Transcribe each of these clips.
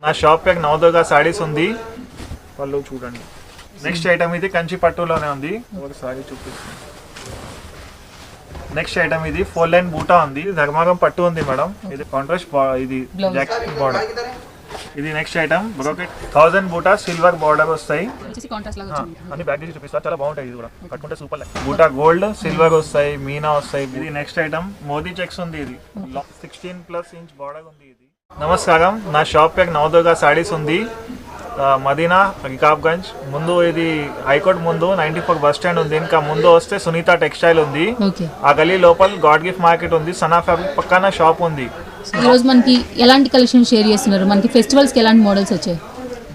నా షాప్ పేరు నవదుర్గా సారీస్ ఉంది. వాళ్ళు చూడండి. నెక్స్ట్ ఐటమ్ ఇది కంచి పట్టులోనే ఉంది. ఒకసారి చూపిస్తాను. నెక్స్ట్ ఐటమ్ ఇది 4 లైన్ బూటా ఉంది. ధర్మాగం పట్టు ఉంది మేడం. ఇది కాంట్రాస్ట్ ఇది జాకెట్ బార్డర్. ఇది నెక్స్ట్ ఐటమ్ బ్రోకెట్ 1000 బూటా సిల్వర్ బార్డర్ వస్తాయి. అన్ని బ్యాక్ నుంచి చూపిస్తా, చాలా బాగుంటాయి. ఇది కూడా కట్టుకుంటే సూపర్ లైక్ బూటా గోల్డ్ సిల్వర్ వస్తాయి, మీనా వస్తాయి. ఇది నెక్స్ట్ ఐటమ్ మోదీ చెక్స్ ఉంది. ఇది 16+ ఇంచ్ బార్డర్ ఉంది. ఇది నమస్కారం, నా షాప్ పేరు నవదుర్గా సారీస్ ఉంది. మదీనా రికాబ్గంజ్ ముందు. ఇది హైకోర్ట్ ముందు 94 బస్ స్టాండ్ ఉంది. ఇంకా ముందు వస్తే సునీత టెక్స్టైల్ ఉంది. ఆ గల్లీ లోపల గాడ్ గిఫ్ట్ మార్కెట్ ఉంది. సనా ఫ్యాబ్రిక్ పక్కన షాప్ ఉంది. ఈ రోజు మనకి ఎలాంటి కలెక్షన్ షేర్ చేస్తున్నారు? మనకి ఫెస్టివల్స్ కి ఎలాంటి మోడల్స్ వచ్చాయి?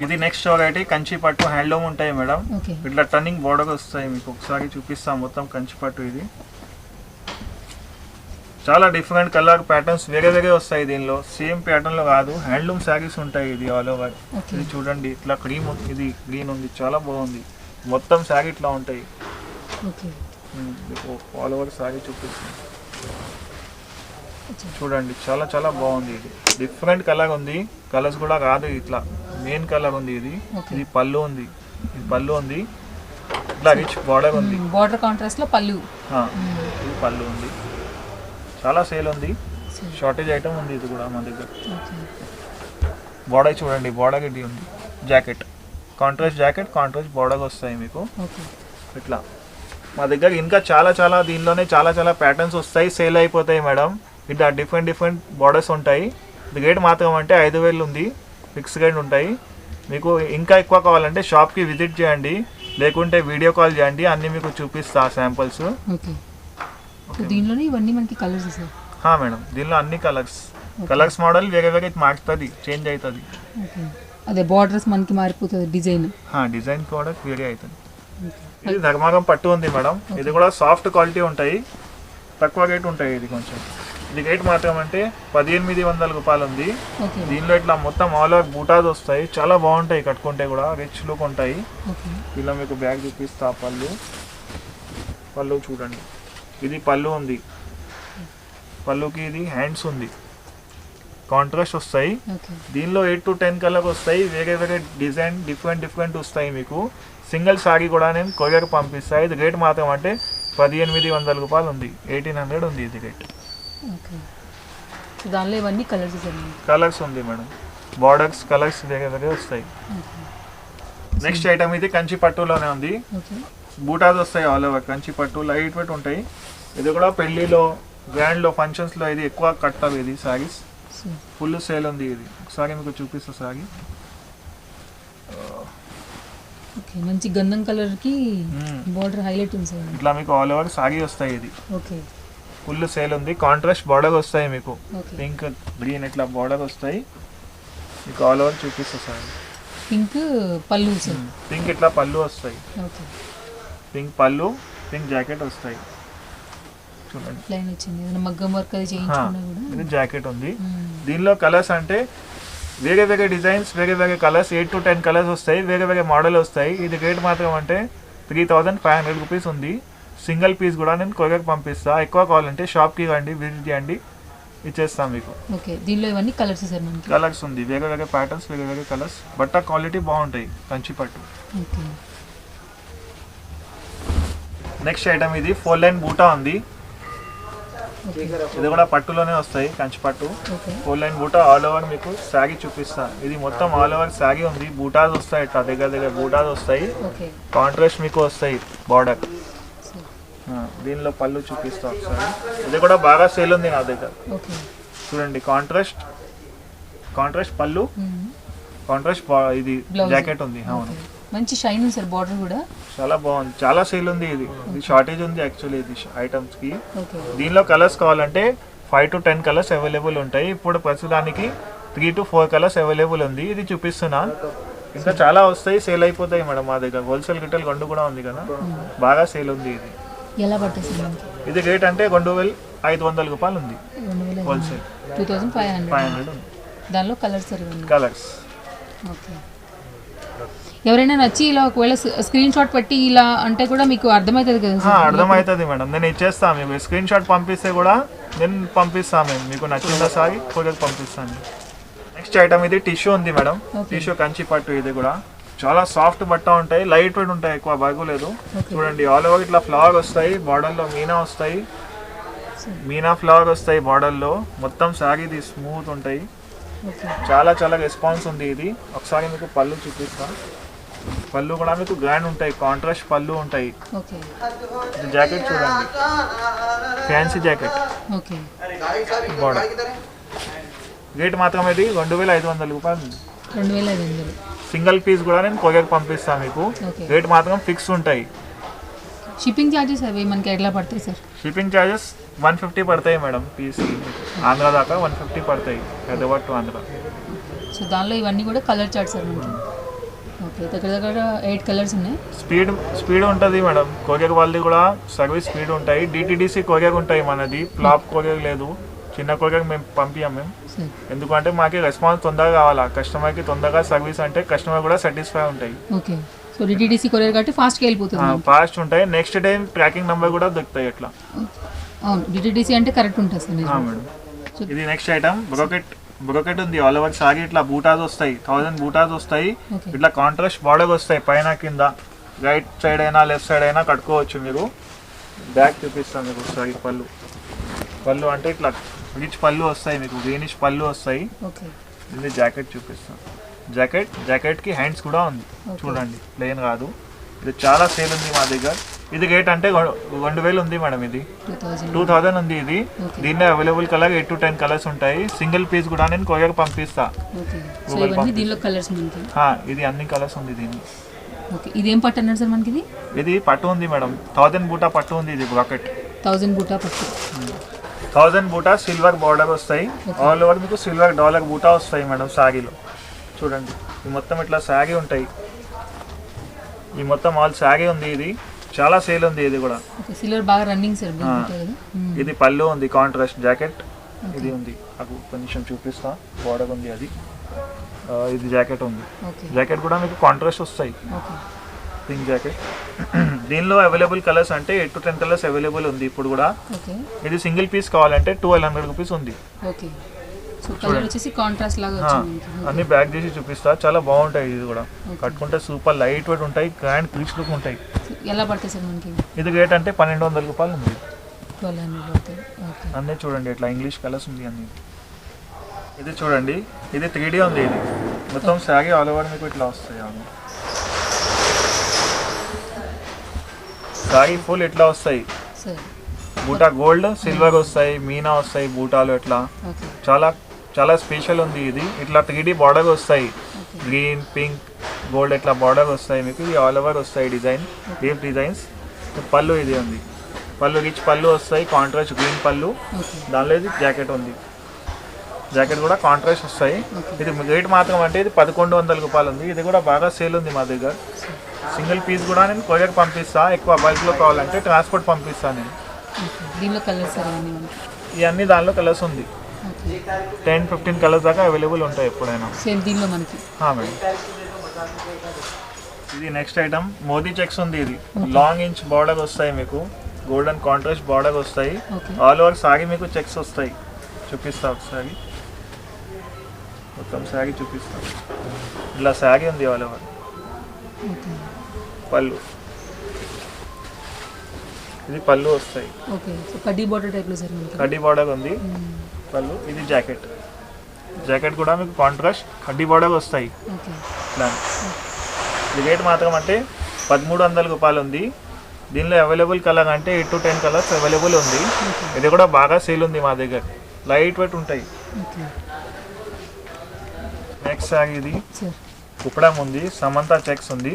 ఇది నెక్స్ట్ వెరైటీ కంచి పట్టు హ్యాండ్లూమ్ ఉంటాయి మేడం. ఇట్లా టర్నింగ్ బోర్డర్ వస్తాయి. మీకు ఒకసారి చూపిస్తాం. మొత్తం కంచి పట్టు. ఇది చాలా డిఫరెంట్ కలర్ ప్యాటర్న్స్ వేరే వేరే వస్తాయి. దీనిలో సేమ్ ప్యాటర్న్ లో కాదు, హ్యాండ్లూమ్ శారీస్ ఉంటాయి. ఇది ఆల్ ఓవర్. ఇది చూడండి, ఇట్లా క్రీమ్ ఇది గ్రీన్ ఉంది, చాలా బాగుంది. మొత్తం శారీ ఇట్లా ఉంటాయి. ఆల్ ఓవర్ శారీ చూపిస్తాం. చూడండి, చాలా చాలా బాగుంది. ఇది డిఫరెంట్ కలర్ ఉంది. కలర్స్ కూడా కాదు, ఇట్లా మెయిన్ కలర్ ఉంది. ఇది పళ్ళు ఉంది. ఇది పళ్ళు ఉంది. ఇట్లా రిచ్ బార్డర్ ఉంది. బార్డర్ కాంట్రాస్ట్ లో పళ్ళు. ఇది పళ్ళు ఉంది. చాలా సేల్ ఉంది. షార్టేజ్ ఐటమ్ ఉంది. ఇది కూడా మా దగ్గర. బార్డర్ చూడండి, బార్డర్ ఇది ఉంది. Jacket contrast jacket, contrast border వస్తాయి మీకు. ఇట్లా మా దగ్గర ఇంకా చాలా చాలా దీనిలోనే చాలా చాలా ప్యాటర్న్స్ వస్తాయి. సేల్ అయిపోతాయి మేడం. ఇట్లా డిఫరెంట్ డిఫరెంట్ బార్డర్స్ ఉంటాయి. ఇది రేట్ మాత్రం అంటే 5000 ఉంది. ఫిక్స్ రేట్ ఉంటాయి. మీకు ఇంకా ఎక్కువ కావాలంటే షాప్కి విజిట్ చేయండి, లేకుంటే వీడియో కాల్ చేయండి. అన్నీ మీకు చూపిస్తా శాంపుల్స్. దీనిలోనే ఇవన్నీ మనకి కలర్స్ సార్? మేడం, దీనిలో అన్ని కలర్స్ మోడల్ వేరే వేరే మారుతుంది, చేంజ్ అవుతుంది. అదే బార్డర్స్ మనకి మారిపోతుంది, డిజైన్ కూడా వేరే అవుతుంది. ఇది ధర్మాగం పట్టు ఉంది మేడం. ఇది కూడా సాఫ్ట్ క్వాలిటీ ఉంటాయి, తక్కువ రేట్ ఉంటాయి. ఇది కొంచెం ఇది రేట్ మాత్రం అంటే 1800 రూపాయలు ఉంది. దీనిలో ఇట్లా మొత్తం ఆల్ ఓవర్ బూటాస్ వస్తాయి, చాలా బాగుంటాయి. కట్టుకుంటే కూడా రిచ్ లుక్ ఉంటాయి. ఇలా మీకు బ్యాగ్ చూపిస్తా. పళ్ళు చూడండి, ఇది పళ్ళు ఉంది. పళ్ళుకి ఇది హ్యాండ్స్ ఉంది. కాంట్రాస్ట్ వస్తాయి. దీనిలో 8 to 10 కలర్ వస్తాయి. వేరే వేరే డిజైన్ డిఫరెంట్ వస్తాయి. మీకు సింగిల్ సారీ కూడా నేను కొరియర్ పంపిస్తాను. ఇది రేట్ మాత్రం అంటే 1800 రూపాయలు ఉంది. 1800 ఉంది ఇది రేట్. దానిలో ఇవన్నీ కలర్స్ ఉంది మేడం. బార్డర్స్ కలర్స్ వేరే వేరే వస్తాయి. నెక్స్ట్ ఐటమ్ ఇది కంచి పట్టులోనే ఉంది. బూటాస్ వస్తాయి ఆల్ ఓవర్. కంచి పట్టు లైట్ వెయిట్ ఉంటాయి. ఇది కూడా పెళ్లిలో, గ్రాండ్లో, ఫంక్షన్స్లో ఇది ఎక్కువ కట్టాలి. ఇది సారీస్ ఫుల్ సేల్ ఉంది. ఇది ఒకసారి మీకు చూపిస్తా. సారీ మంచి గంధం కలర్ కి బోర్డర్ హైలైట్ ఉంది సార్. ఇట్లా మీకు ఆల్ ఓవర్ సారీ వస్తాయి. ఇది ఫుల్ సేల్ ఉంది. కాంట్రాస్ట్ బార్డర్ వస్తాయి మీకు. పింక్ గ్రీన్ ఇట్లా బార్డర్ వస్తాయి మీకు. ఆల్ ఓవర్ చూపిస్తా సార్. పింక్ పళ్ళు, పింక్ ఇట్లా పళ్ళు వస్తాయి. పింక్ పళ్ళు, పింక్ జాకెట్ వస్తాయి. చూడండి, మగ్గం వర్క్ అది చేయించుకున్నా కూడా. ఇది జాకెట్ ఉంది. దీనిలో కలర్స్ అంటే వేరే వేరే డిజైన్స్, వేరే వేరే కలర్స్, 8 to 10 కలర్స్ వస్తాయి. వేరే వేరే మోడల్ వస్తాయి. ఇది రేట్ మాత్రం అంటే 3500 రూపీస్ ఉంది. సింగిల్ పీస్ కూడా నేను కొరియర్ పంపిస్తా. ఎక్కువ కావాలంటే షాప్కి రండి, విజిట్ చేయండి, ఇచ్చేస్తాం మీకు. దీనిలో ఇవన్నీ కలర్స్ ఉంది. వేరే వేరే ప్యాటర్న్స్, వేరే వేరే కలర్స్. బట్ట క్వాలిటీ బాగుంటాయి. కంచి పట్టు. నెక్స్ట్ ఐటమ్ ఇది 4 లైన్ బూటా ఉంది. ఇది కూడా పట్టులోనే వస్తాయి, కంచి పట్టు. 4 లైన్ బూటా ఆల్ ఓవర్ మీకు శారీ చూపిస్తా. ఇది మొత్తం ఆల్ ఓవర్ శారీ ఉంది. బూటాస్ వస్తాయి, ఇట్లా దగ్గర బూటాస్ వస్తాయి. కాంట్రాస్ట్ మీకు వస్తాయి బార్డర్. దీనిలో పళ్ళు చూపిస్తా ఒకసారి. ఇది కూడా బాగా సేల్ ఉంది నా దగ్గర. చూడండి, కాంట్రాస్ట్ పళ్ళు, కాంట్రాస్ట్ ఇది జాకెట్ ఉంది. అవును, మంచి షైన్ ఉంది సార్. బార్డర్ కూడా చాలా బాగుంది. చాలా సేల్ ఉంది. ఇది షార్టేజ్ ఉంది యాక్చువల్లీ ఇది ఐటమ్స్ కి. దీనిలో కలర్స్ కావాలంటే 5 to 10 కలర్స్ అవైలబుల్ ఉంటాయి. ఇప్పుడు ప్రస్తుతానికి 3 to 4 కలర్స్ అవైలబుల్ ఉంది. ఇది చూపిస్తున్నా. ఇంకా చాలా వస్తాయి, సేల్ అయిపోతాయి మేడం మా దగ్గర. హోల్సేల్ గిట్టల్ గండు కూడా ఉంది కదా, బాగా సేల్ ఉంది. ఇది ఎలా పడుతుంది? ఇది రేట్ అంటే 2500 రూపాయలు ఉంది. హోల్సేల్ 2500 ఉంది. దానిలో కలర్స్. ఎవరైనా నచ్చి ఇలా ఒకవేళ స్క్రీన్ షాట్ పెట్టి ఇలా అంటే కూడా మీకు అర్థమవుతుంది కదా? అర్థమవుతుంది మేడం, నేను ఇచ్చేస్తాను. మీకు స్క్రీన్ షాట్ పంపిస్తే కూడా నేను పంపిస్తాను. మీకు నచ్చిందా సారీ కొరియర్ పంపిస్తాను. నెక్స్ట్ ఐటమ్ ఇది టిష్యూ ఉంది మేడం. టిష్యూ కంచి పట్టు. ఇది కూడా చాలా సాఫ్ట్ బట్ట ఉంటాయి, లైట్ వెయిట్ ఉంటాయి, ఎక్కువ బాగోలేదు. చూడండి ఆల్ ఓవర్ ఇట్లా ఫ్లవర్ వస్తాయి, బార్డర్ లో మీనా వస్తాయి, మీనా ఫ్లవర్ వస్తాయి బార్డర్ లో. మొత్తం శారీ ఇది స్మూత్ ఉంటాయి. చాలా చాలా రెస్పాన్స్ ఉంది ఇది. ఒకసారి మీకు పళ్ళు చూపిస్తా. పళ్ళు కూడా మీకు గ్రాండ్ ఉంటాయి, కాంట్రాస్ట్ పళ్ళు ఉంటాయి. జాకెట్ చూడండి, ఫ్యాన్సీ జాకెట్. బార్డర్ రేట్ మాత్రం ఇది 2500 రూపాయలు. 2500. సింగిల్ పీస్ కూడా నేను కొరియర్ పంపిస్తాను మీకు. రేట్ మాత్రం ఫిక్స్ ఉంటాయి. షిప్పింగ్ ఛార్జెస్ అవి మనకి ఎట్లా పడతాయి సార్? షిప్పింగ్ ఛార్జెస్ 150 పడతాయి మేడం పీస్. ఆంధ్ర దాకా 150 పడతాయి, హైదరాబాద్ టు ఆంధ్ర. సో దానిలో ఇవన్నీ కూడా కలర్ చార్ట్ సార్ మనకి. ఓకే, దగ్గర దగ్గర 8 కలర్స్ ఉన్నాయి. స్పీడ్ ఉంటుంది మేడం. కొరియర్ వాళ్ళది కూడా సర్వీస్ స్పీడ్ ఉంటాయి. డిటిడిసి కొరియర్ ఉంటాయి మనది, ఫ్లాప్ కొరియర్ లేదు. చిన్న కొరియర్ మేము పంపించాం మేము, ఎందుకంటే మాకు రెస్పాన్స్ తొందరగా కావాలా. కస్టమర్కి తొందరగా సర్వీస్ అంటే కస్టమర్ కూడా సాటిస్ఫై ఉంటాయి. ఓకే, సో డిటిడిసి కొరియర్ కాబట్టి ఫాస్ట్గా వెళ్ళిపోతుంది. ఫాస్ట్ ఉంటాయి. నెక్స్ట్ డే ట్రాకింగ్ నెంబర్ కూడా దొరుకుతాయి అట్లా. అవును, డిటిడిసి అంటే కరెక్ట్ ఉంటుంది సార్. మేడం ఇది నెక్స్ట్ ఐటమ్ బ్రోకెట్ ఉంది. ఆల్ ఓవర్ సారీ ఇట్లా బూటాస్ వస్తాయి, 1000 బూటాస్ వస్తాయి. ఇట్లా కాంట్రాస్ట్ బార్డర్ వస్తాయి పైన కింద. రైట్ సైడ్ అయినా లెఫ్ట్ సైడ్ అయినా కట్టుకోవచ్చు మీరు. బ్యాక్ చూపిస్తాను మీకు ఒకసారి. పళ్ళు అంటే ఇట్లా రిచ్ పళ్ళు వస్తాయి మీకు, గ్రీనిష్ పళ్ళు వస్తాయి. ఇది జాకెట్ చూపిస్తాను. జాకెట్ కి హ్యాండ్స్ కూడా ఉంది చూడండి, ప్లెయిన్ కాదు. ఇది చాలా సేల్ ఉంది మా దగ్గర. ఇది రేట్ అంటే 2000 ఉంది మేడం. ఇది 2000 ఉంది. ఇది దీనిలో అవైలబుల్ కలర్ 8 to 10 కలర్స్ ఉంటాయి. సింగిల్ పీస్ కూడా నేను కొరియర్ పంపిస్తా. ఇది అన్ని కలర్స్ ఉంది దీన్ని. ఇది ఏం పట్టు అన్నారు సార్ మనకి? ఇది పట్టు ఉంది మేడం, 1000 బూటా పట్టు ఉంది. ఇది బ్రాకెట్ 1000 బూటా పట్టు. 1000 బూటా సిల్వర్ బార్డర్ వస్తాయి. ఆల్ ఓవర్ మీకు సిల్వర్ డాలర్ బూటా వస్తాయి మేడం శారీలో. చూడండి ఈ మొత్తం ఇట్లా శారీ ఉంటాయి. ఈ మొత్తం ఆల్ శారీ ఉంది. ఇది చాలా సేల్ ఉంది. ఇది కూడా సిల్వర్ బాగా రన్నింగ్ సార్. ఇది పళ్ళు ఉంది, కాంట్రాస్ట్ జాకెట్ ఇది ఉంది. నాకు కొంచెం చూపిస్తా. బార్డర్ ఉంది అది. ఇది జాకెట్ ఉంది. జాకెట్ కూడా మీకు కాంట్రాస్ట్ వస్తాయి, పింక్ జాకెట్. దీనిలో అవైలబుల్ కలర్స్ అంటే 8 to 10 కలర్స్ అవైలబుల్ ఉంది ఇప్పుడు కూడా. ఇది సింగిల్ పీస్ కావాలంటే 1200 రూపీస్ ఉంది. అన్ని బ్యాక్ చేసి చూపిస్తా. చాలా బాగుంటాయి. ఇది కూడా కట్టుకుంటే సూపర్ లైట్ వెయిట్ ఉంటాయి, గ్రాండ్ రిచ్ లుక్ ఉంటాయి. ఎలా పడతాయి సార్ మనకి? ఇది రేట్ అంటే 1200 రూపాయలు ఉంది. అన్నీ చూడండి ఇట్లా ఇంగ్లీష్ కలర్స్ ఉంది అన్ని. ఇది చూడండి, ఇది 3D ఉంది. ఇది మొత్తం శారీ ఆల్ ఓవర్ మీకు ఇట్లా వస్తాయి. శారీ ఫుల్ ఇట్లా వస్తాయి. బూటా గోల్డ్ సిల్వర్ వస్తాయి, మీనా వస్తాయి బూటాలు. ఇట్లా చాలా చాలా స్పెషల్ ఉంది. ఇది ఇట్లా 3D బార్డర్ వస్తాయి, గ్రీన్ పింక్ గోల్డ్ ఇట్లా బార్డర్ వస్తాయి మీకు. ఇది ఆల్ ఓవర్ వస్తాయి డిజైన్, డీప్ డిజైన్స్. పళ్ళు ఇది ఉంది, పళ్ళు రిచ్ పళ్ళు వస్తాయి, కాంట్రాస్ట్ గ్రీన్ పళ్ళు. దానిలో ఇది జాకెట్ ఉంది. జాకెట్ కూడా కాంట్రాస్ట్ వస్తాయి. ఇది రేట్ మాత్రం అంటే ఇది 1100 రూపాయలు ఉంది. ఇది కూడా బాగా సేల్ ఉంది మా దగ్గర. సింగిల్ పీస్ కూడా నేను కొరియర్ పంపిస్తా. ఎక్కువ బల్క్లో కావాలంటే ట్రాన్స్పోర్ట్ పంపిస్తాను నేను. ఇవన్నీ దానిలో కలర్స్ ఉంది. 10-15 కలర్స్ దాకా అవైలబుల్ ఉంటాయి ఎప్పుడైనా. మేడం ఇది నెక్స్ట్ ఐటమ్ మోదీ చెక్స్ ఉంది. ఇది లాంగ్ ఇంచ్ బార్డర్ వస్తాయి మీకు, గోల్డెన్ కాంట్రాస్ట్ బార్డర్ వస్తాయి. ఆల్ ఓవర్ సారీ మీకు చెక్స్ వస్తాయి. చూపిస్తా ఒకసారి, మొత్తం శారీ చూపిస్తాను. ఇలా శారీ ఉంది ఆల్ ఓవర్. పళ్ళు ఇది పళ్ళు వస్తాయి, కడ్డీ బార్డర్ ఉంది పళ్ళు. ఇది జాకెట్, జాకెట్ కూడా మీకు కాంట్రాస్ట్ కడ్డీ బార్డర్ వస్తాయి. ఇది రేట్ మాత్రం అంటే 1300 రూపాయలు ఉంది. దీనిలో అవైలబుల్ కలర్ అంటే 8 to 10 కలర్స్ అవైలబుల్ ఉంది. ఇది కూడా బాగా సేల్ ఉంది మా దగ్గర, లైట్ వెయిట్ ఉంటాయి. నెక్స్ట్ శారీ ఇది కుప్పడం ఉంది, సమంతా చెక్స్ ఉంది.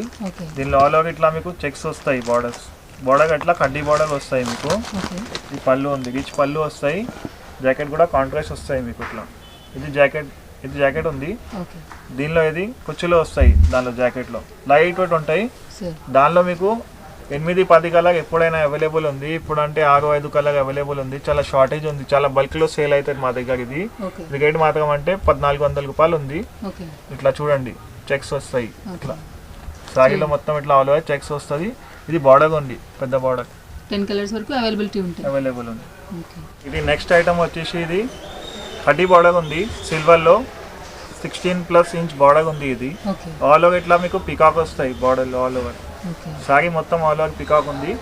దీనిలో ఆల్ ఓవర్ ఇట్లా మీకు చెక్స్ వస్తాయి, బార్డర్ అట్లా కడ్డీ బార్డర్ వస్తాయి మీకు. ఈ పళ్ళు ఉంది, రిచ్ పళ్ళు వస్తాయి. జాకెట్ కూడా కాంట్రాస్ట్ వస్తాయి మీకు ఇట్లా. ఇది జాకెట్ ఉంది. దీనిలో ఇది కుచ్చులు వస్తాయి. దానిలో జాకెట్లో లైట్ వెయిట్ ఉంటాయి. దానిలో మీకు 8-10 కలర్ ఎప్పుడైనా అవైలబుల్ ఉంది. ఇప్పుడు అంటే 6-5 కలర్ అవైలబుల్ ఉంది. చాలా షార్టేజ్ ఉంది, చాలా బల్క్లో సేల్ అవుతుంది మా దగ్గర. ఇది రేట్ మాత్రం అంటే 1400 రూపాయలు ఉంది. ఇట్లా చూడండి చెక్స్ వస్తాయి ఇట్లా శారీలో మొత్తం ఇట్లా ఆల్ ఓవర్ చెక్స్ వస్తుంది. ఇది బార్డర్ ఉంది, పెద్ద బార్డర్. 10 కలర్స్ వరకు అవైలబుల్ ఉంది. ఇది నెక్స్ట్ ఐటమ్ వచ్చేసి ఇది కడ్డీ బార్డర్ ఉంది. సిల్వర్లో 16+ ఇంచ్ బార్డర్ ఉంది. ఇది ఓకే ఆల్ ఓవర్ ఇట్లా మీకు పికాక్ వస్తాయి border all over. Okay sorry మొత్తం ఆల్ ఓవర్ పికాక్ ఉంది.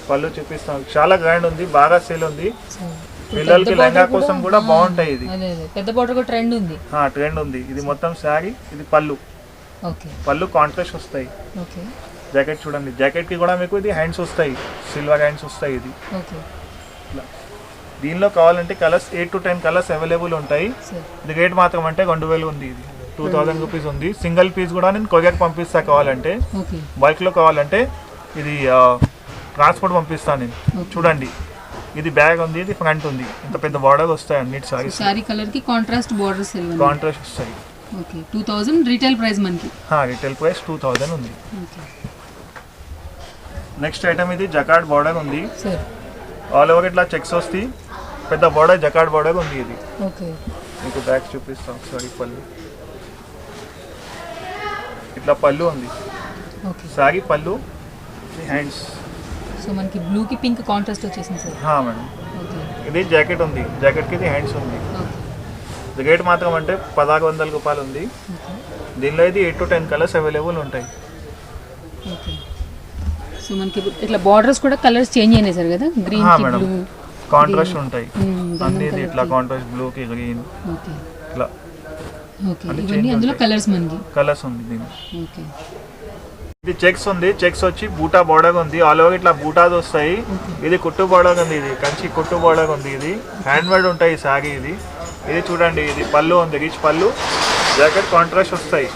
పళ్ళు చూపిస్తాం, చాలా గ్రాండ్ ఉంది, బాగా సేల్ ఉంది. పిల్లలకి లెహంగా కోసం కూడా బాగుంటాయి. ఇది అదే అదే పెద్ద బార్డర్ కూడా ట్రెండ్ ఉంది. ట్రెండ్ ఉంది. ఇది మొత్తం శారీ, ఇది పళ్ళు. ఓకే పళ్ళు కాంట్రాస్ట్ వస్తాయి. ఓకే జాకెట్ చూడండి, జాకెట్ కి కూడా మీకు ఇది హ్యాండ్స్ వస్తాయి, సిల్వర్ హ్యాండ్స్ వస్తాయి. ఇది ఓకే దీనిలో కావాలంటే కలర్స్ 8 to 10 కలర్స్ అవైలబుల్ ఉంటాయి. సార్ ఇది రేట్ మాత్రం అంటే 2000 ఉంది. ఇది 2000 రూపీస్ ఉంది. సింగిల్ పీస్ కూడా నేను కొరియర్ పంపిస్తా కావాలంటే. ఓకే బల్క్లో కావాలంటే ఇది ట్రాన్స్పోర్ట్ పంపిస్తాను నేను. చూడండి, ఇది బ్యాగ్ ఉంది, ఇది ఫ్రంట్ ఉంది, ఇంత పెద్ద బార్డర్ వస్తాయి అన్నిటి సారీస్. సారీ కలర్ కి కాంట్రాస్ట్ బార్డర్స్ కాంట్రాస్ట్ వస్తాయి. ఓకే 2000 రీటైల్ ప్రైస్ మనకి. రీటైల్ ప్రైస్ 2000 ఉంది. ఓకే నెక్స్ట్ ఐటమ్ ఇది జకార్డ్ బార్డర్ ఉంది. సార్ ఆల్ ఓవర్ ఇట్లా చెక్స్ వస్తాయి, పెద్ద బార్డర్ జకార్డ్ బార్డర్ ఉంది. ఇది ఓకే మీకు బ్యాగ్ చూపిస్తాం. సారీ పళ్ళు ఇట్లా పళ్ళు ఉంది. ఓకే సారీ పళ్ళు, హ్యాండ్స్. సో మనకి బ్లూ కి పింక్ కాంట్రాస్ట్ వచ్చేసింది సార్. మేడం ఓకే ఇది జాకెట్ ఉంది, జాకెట్కి ఇది హ్యాండ్స్ ఉంది. ఓకే రేట్ మాత్రం అంటే 1600 రూపాయలు ఉంది. ఓకే దీనిలో ఇది 8 to 10 కలర్స్ అవైలబుల్ ఉంటాయి. ఓకే సో మనకి ఇట్లా బార్డర్స్ కూడా కలర్స్ చేంజ్ అయినాయి సార్ కదా, గ్రీన్ కి మేడం బ్లూ. కాంట్రాస్ట్ ఉంటాయి అన్ని. ఇది ఇట్లా కాంట్రాస్ట్ బ్లూకి గ్రీన్ ఓకే ఇట్లా ఓకే ఇవన్నీ అందులో కలర్స్ మనకి. కలర్స్ ఉంది దీనికి. ఓకే ఇది చెక్స్ ఉంది, చెక్స్ వచ్చి బూటా బార్డర్ ఉంది. ఆల్ ఓవర్ ఇట్లా బూటాస్ వస్తాయి. ఇది కుట్టు బార్డర్ ఉంది, ఇది కంచి కుట్టు బార్డర్ ఉంది. ఇది హ్యాండ్ మేడ్ ఉంటాయి ఈ సారీ. ఇది చూడండి, ఇది పళ్ళు ఉంది, రిచ్ పళ్ళు. జాకెట్ కాంట్రాస్ట్ వస్తాయి.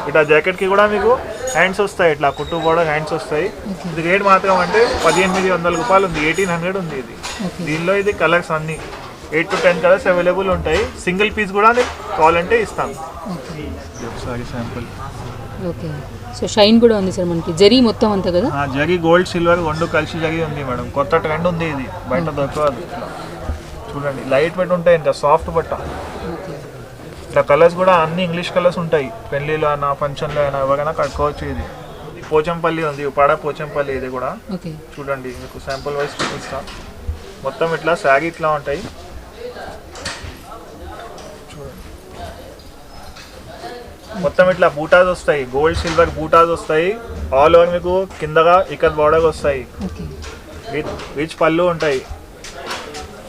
ఇట్లా జాకెట్కి కూడా మీకు హ్యాండ్స్ వస్తాయి, ఇట్లా కుట్టు బార్డర్ హ్యాండ్స్ వస్తాయి. ఇది రేట్ మాత్రం అంటే 1800 రూపాయలు ఉంది, 1800 ఉంది. ఇది దీనిలో ఇది కలర్స్ అన్ని 8 to 10 కలర్స్ అవైలబుల్ ఉంటాయి. సింగిల్ పీస్ కూడా నేను కావాలంటే ఇస్తాను. ఒకసారి శాంపుల్. ఓకే సో షైన్ కూడా ఉంది సార్ మనకి, జరీ మొత్తం అంతా కదా. జరీ గోల్డ్ సిల్వర్ రెండు కలిసి జరీ ఉంది మేడం. కొత్త ట్రెండ్ ఉంది, ఇది బయట దొరకదు. చూడండి, లైట్ వెయిట్ ఉంటాయి, ఇంకా సాఫ్ట్ బట్ట. ఓకే ఇట్లా కలర్స్ కూడా అన్ని ఇంగ్లీష్ కలర్స్ ఉంటాయి. పెళ్ళిలో అయినా ఫంక్షన్లో అయినా ఎవరైనా కట్టుకోవచ్చు. ఇది పోచంపల్లి ఉంది, ఉపాడ పోచంపల్లి. ఇది కూడా ఓకే చూడండి, మీకు శాంపుల్ వైజ్ చూపిస్తా. మొత్తం ఇట్లా శారీ ఇట్లా ఉంటాయి. చూడండి, మొత్తం ఇట్లా బూటాస్ వస్తాయి, గోల్డ్ సిల్వర్ బూటాస్ వస్తాయి. ఆల్ ఓవర్ మీకు కిందగా ఇక్కత్ బార్డర్ వస్తాయి. ఓకే రిచ్ పళ్ళు ఉంటాయి.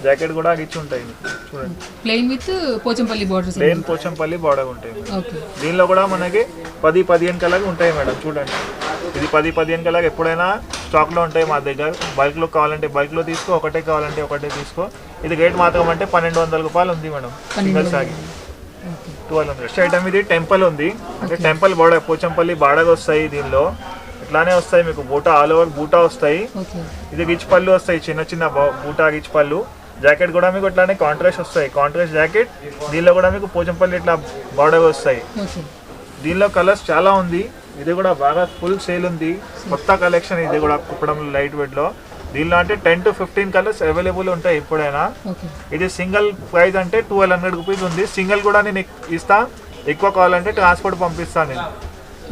జాకెట్ కూడా రిచ్ ఉంటాయి. చూడండి, plain with Pochampally borders. Plain Pochampally border ఉంటాయి. ఓకే దీనిలో కూడా మనకి 10-15 కలర్ ఉంటాయి మేడం. చూడండి, ఇది 10-15 కలర్ ఎప్పుడైనా స్టాక్లో ఉంటాయి మా దగ్గర. బల్క్లో కావాలంటే బల్క్లో తీసుకో, ఒకటే కావాలంటే ఒకటే తీసుకో. ఇది రేట్ మాత్రం అంటే 1200 రూపాయలు ఉంది madam single sorry. 1200. Next item ఇది టెంపుల్ ఉంది, అంటే టెంపుల్ బార్డర్ పోచంపల్లి బార్డర్ వస్తాయి. దీనిలో ఇట్లానే వస్తాయి మీకు బూటా, ఆల్ ఓవర్ బూటా వస్తాయి. ఓకే ఇది రిచ్ పళ్ళు వస్తాయి, చిన్న చిన్న బూటా రిచ్ పళ్ళు. జాకెట్ కూడా మీకు ఇట్లానే కాంట్రాస్ట్ వస్తాయి, కాంట్రాస్ట్ జాకెట్. దీనిలో కూడా మీకు పోచంపల్లి ఇట్లా బార్డర్ వస్తాయి. ఓకే దీనిలో కలర్స్ చాలా ఉంది. ఇది కూడా బాగా ఫుల్ సేల్ ఉంది, కొత్త కలెక్షన్. ఇది కూడా కుప్పడంలో లైట్ వెయిట్లో. దీనిలో అంటే 10 to 15 కలర్స్ అవైలబుల్ ఉంటాయి ఎప్పుడైనా. ఓకే ఇది సింగిల్ ప్రైస్ అంటే 1200 రూపీస్ ఉంది. సింగిల్ కూడా నేను ఇస్తా, ఎక్కువ కావాలంటే ట్రాన్స్పోర్ట్ పంపిస్తాను నేను.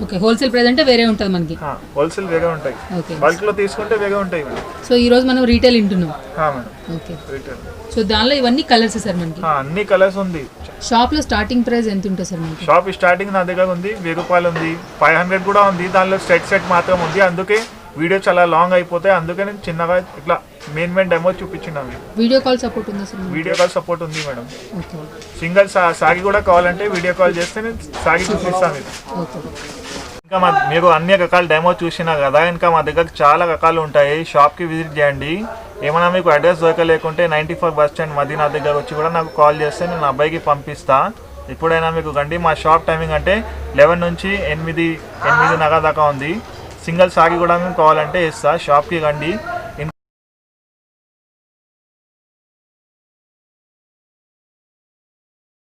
ఓకే హోల్సేల్ ప్రైస్ అంటే వేరే ఉంటుంది మనకి. హోల్సేల్ వేరే ఉంటాయి, ఓకే బల్క్లో తీసుకుంటే వేరే ఉంటాయి మేడం. సో ఈ రోజు మనం రీటైల్ వింటున్నాం. Madam okay retail. సో దానిలో ఇవన్నీ కలర్స్ సార్ మనకి. అన్ని కలర్స్ ఉంది. షాప్లో స్టార్టింగ్ ప్రైస్ ఎంత ఉంటుంది సార్ మనకి? షాప్ స్టార్టింగ్ నా దగ్గర ఉంది 1000 రూపాయలు ఉంది, 500 కూడా ఉంది. దానిలో సెట్ మాత్రం ఉంది. అందుకే వీడియో చాలా లాంగ్ అయిపోతాయి, అందుకే నేను చిన్నగా ఇట్లా మెయిన్ డెమో చూపించినాను. వీడియో కాల్ సపోర్ట్ ఉందా సార్? వీడియో కాల్ సపోర్ట్ ఉంది మేడం. ఓకే సింగిల్ సారీ కూడా కావాలంటే వీడియో కాల్ చేస్తే నేను సారీ చూపిస్తాను మీకు. ఓకే ఇంకా మీరు అన్ని రకాల డెమో చూసినా కదా, ఇంకా మా దగ్గర చాలా రకాలు ఉంటాయి. షాప్కి విజిట్ చేయండి. ఏమైనా మీకు అడ్రస్ దొరకలేకుంటే 94 బస్ స్టాండ్ మదీనా దగ్గర వచ్చి కూడా నాకు కాల్ చేస్తే నేను అబ్బాయికి పంపిస్తా. ఎప్పుడైనా మీకు గండి. మా షాప్ టైమింగ్ అంటే 11 నుంచి 8:30 దాకా ఉంది. సింగిల్ సారీ కూడా మేము కావాలంటే ఇస్తా. షాప్కి రండి.